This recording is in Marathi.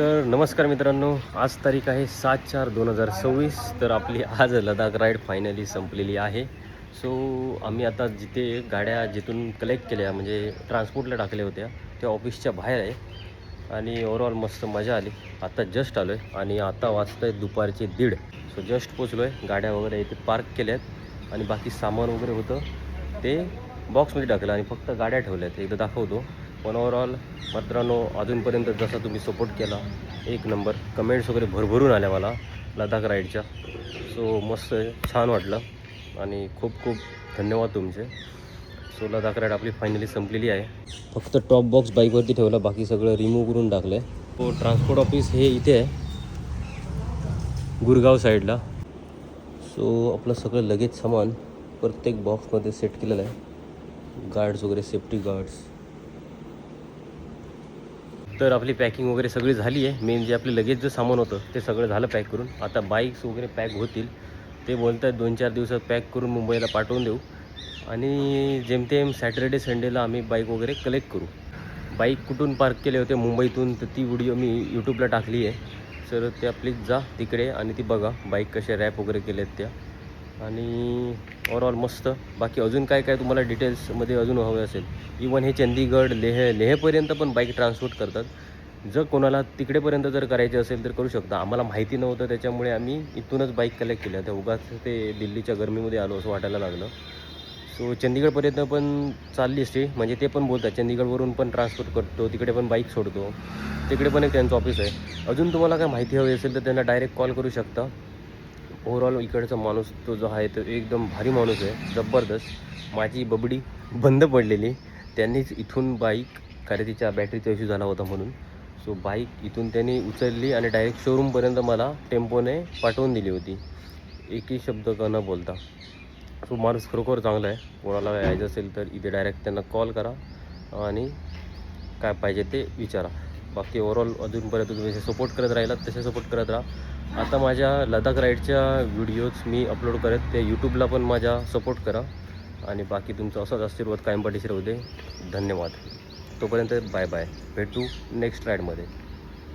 तर नमस्कार मित्रांनो, आज तारीख आहे 7/4/2026. तर आपली आज लडाख राईड फायनली संपलेली आहे. सो आम्ही आता जिथे गाड्या जिथून कलेक्ट केल्या म्हणजे ट्रान्सपोर्टला टाकल्या होत्या त्या ऑफिसच्या बाहेर आहे आणि ओव्हरऑल मस्त मजा आली. आता जस्ट आलो आहे आणि आता वाजतं आहे दुपारचे 1:30. सो जस्ट पोचलो आहे. गाड्या वगैरे इथे पार्क केल्या आहेत आणि बाकी सामान वगैरे होतं ते बॉक्समध्ये टाकलं आणि फक्त गाड्या ठेवल्या आहेत. एकदा दाखवतो. पण ओव्हरऑल मित्रांनो, अजूनपर्यंत जसा तुम्ही सपोर्ट केला एक नंबर, कमेंट्स वगैरे भरभरून आल्या मला लडाख राईडच्या. सो मस्त छान वाटलं आणि खूप खूप धन्यवाद तुमचे. सो लडाख राईड आपली फायनली संपलेली आहे. फक्त टॉप बॉक्स बाईकवरती ठेवला, बाकी सगळं रिमूव्ह करून टाकलं आहे. तो ट्रान्सपोर्ट ऑफिस हे इथे आहे गुरगाव साईडला. सो आपलं सगळं लगेच सामान प्रत्येक बॉक्समध्ये सेट केलेलं आहे. गार्ड्स वगैरे, सेफ्टी गार्ड्स. तर आपली पॅकिंग वगैरे सगळी झाली आहे. मेन जे आपले लगेच जे सामान होतं ते सगळं झालं पॅक करून. आता बाईक्स वगैरे पॅक होतील. ते बोलत आहेत 2-4 दिवसात पॅक करून मुंबईला पाठवून देऊ आणि जेमतेम सॅटर्डे संडेला आम्ही बाईक वगैरे कलेक्ट करू. बाईक कुठून पार्क केले होते मुंबईतून, तर ती व्हिडिओ मी यूट्यूबला टाकली आहे. सर त्या प्लीज जा तिकडे आणि ती बघा बाईक कशा रॅप वगैरे केल्या आहेत त्या. आणि ओव्हरऑल मस्त. बाकी अजून काय काय तुम्हाला डिटेल्समध्ये अजून हवे असेल, इवन हे चंदीगड लेहपर्यंत पण बाईक ट्रान्सपोर्ट करतात. जर कोणाला तिकडेपर्यंत जर करायचे असेल तर करू शकता. आम्हाला माहिती नव्हतं, त्याच्यामुळे आम्ही इथूनच बाईक कलेक्ट केल्या. त्या उगाच ते दिल्लीच्या गरमीमध्ये आलो असं वाटायला लागलं. सो चंदीगडपर्यंत पण चालली असते, म्हणजे ते पण बोलतात चंदीगडवरून पण ट्रान्सपोर्ट करतो, तिकडे पण बाईक सोडतो. तिकडे पण एक त्यांचं ऑफिस आहे. अजून तुम्हाला काय माहिती हवी असेल तर त्यांना डायरेक्ट कॉल करू शकता. ओव्हरऑल इकडचा माणूस तो जो आहे तो एकदम भारी माणूस आहे, जबरदस्त. माझी बबडी बंद पडलेली, त्यांनीच इथून बाईक, कारण तिच्या बॅटरीचा इश्यू झाला होता म्हणून. सो बाईक इथून त्यांनी उचलली आणि डायरेक्ट शोरूमपर्यंत मला टेम्पोने पाठवून दिली होती, एकही शब्द न बोलता. सो माणूस खरोखर चांगला आहे. कोणाला यायचं असेल तर इथे डायरेक्ट त्यांना कॉल करा आणि काय पाहिजे ते विचारा. बाकी ओव्हरऑल अजूनपर्यंत तुम्ही जसे सपोर्ट करत राहिलात तसे सपोर्ट करत राहा. आता माझ्या लडाख राईडच्या व्हिडिओज मी अपलोड करत, ते यूट्यूबला पण माझ्या सपोर्ट करा आणि बाकी तुमचा असाच आशीर्वाद कायम पाठीशी राहू दे. धन्यवाद. तोपर्यंत बाय बाय. भेटू नेक्स्ट राईडमध्ये.